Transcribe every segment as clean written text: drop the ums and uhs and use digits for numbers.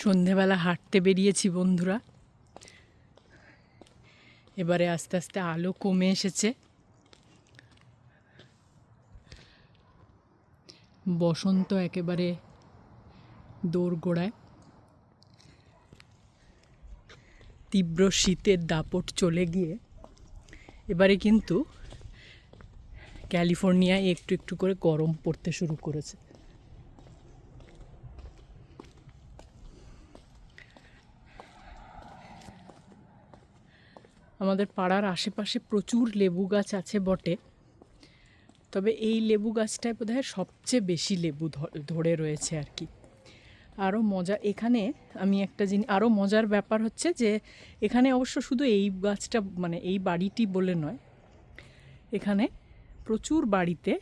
সন্ধেবেলা হাঁটতে বেরিয়েছি বন্ধুরা। এবারে আস্তে আস্তে আলো কমে এসেছে। বসন্ত একেবারে দোরগোড়ায়। তীব্র শীতের দাপট চলে গিয়ে এবারে কিন্তু ক্যালিফোর্নিয়ায় একটু একটু করে গরম পড়তে শুরু করেছে। আমাদের পাড়ার আশেপাশে প্রচুর লেবু গাছ আছে বটে, তবে এই লেবু গাছটায় বোধহয় সবচেয়ে বেশি লেবু ধরে রয়েছে আর কি। আরও মজা এখানে আমি একটা জিনিস, আরও মজার ব্যাপার হচ্ছে যে এখানে অবশ্য শুধু এই গাছটা মানে এই বাড়িটি বলে নয়, এখানে প্রচুর বাড়িতে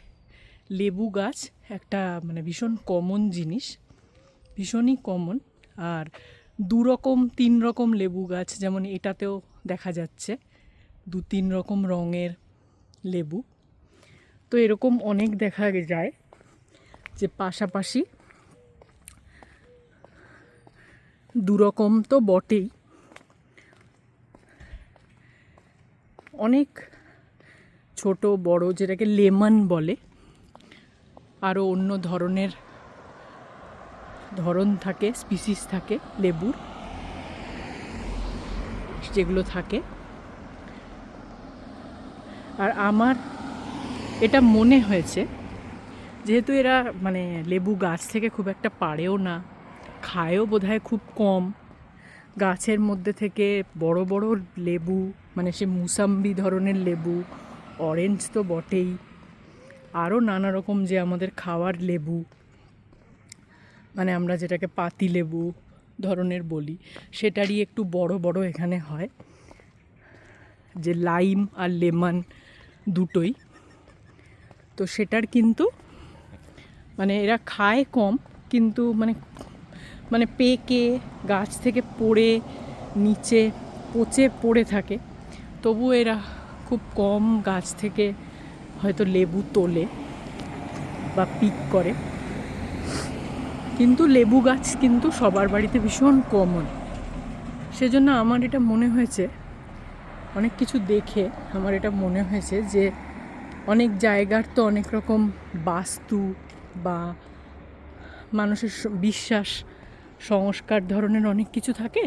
লেবু গাছ একটা মানে ভীষণ কমন জিনিস, ভীষণই কমন। আর 2 রকম 3 রকম লেবু গাছ, যেমন এটাতেও দেখা যাচ্ছে 2-3 রকম রঙের লেবু। তো এরকম অনেক দেখা যায় যে পাশাপাশি 2 রকম তো বটেই, অনেক ছোট বড়, যেটাকে লেমন বলে, আরও অন্য ধরন থাকে, স্পিসিস থাকে লেবুর, যেগুলো থাকে। আর আমার এটা মনে হয়েছে, যেহেতু এরা মানে লেবু গাছ থেকে খুব একটা পারেও না, খায়ও বোধহয় খুব কম, গাছের মধ্যে থেকে বড় বড় লেবু মানে সে মুসাম্বি ধরনের লেবু, অরেঞ্জ তো বটেই, আরও নানা রকম যে আমাদের খাওয়ার লেবু, মানে আমরা যেটাকে পাতি লেবু ধরনের বলি, সেটারই একটু বড় বড় এখানে হয়, যে লাইম আর লেমন দুটোই। তো সেটার কিন্তু মানে এরা খায় কম, কিন্তু মানে পেকে গাছ থেকে পড়ে নিচে পচে পড়ে থাকে, তবু এরা খুব কম গাছ থেকে হয়তো লেবু তোলে বা পিক করে। কিন্তু লেবু গাছ কিন্তু সবার বাড়িতে ভীষণ কমন। সেজন্য আমার এটা মনে হয়েছে, অনেক কিছু দেখে আমার এটা মনে হয়েছে যে অনেক জায়গার তো অনেক রকম বাস্তু বা মানুষের বিশ্বাস সংস্কার ধরনের অনেক কিছু থাকে।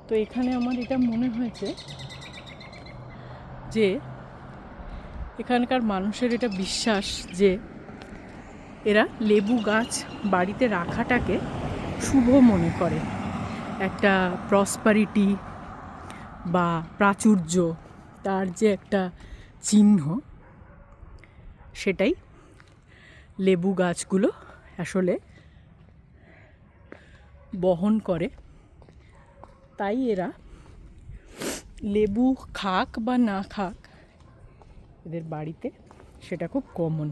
তো এখানে আমার এটা মনে হয়েছে যে এখানকার মানুষের এটা বিশ্বাস যে এরা লেবু গাছ বাড়িতে রাখাটাকে শুভ মনে করে, একটা প্রসপারিটি বা প্রাচুর্য, তার যে একটা চিহ্ন, সেটাই লেবু গাছগুলো আসলে বহন করে। তাই এরা লেবু খাক বা না খাক, এদের বাড়িতে সেটা খুব কমন।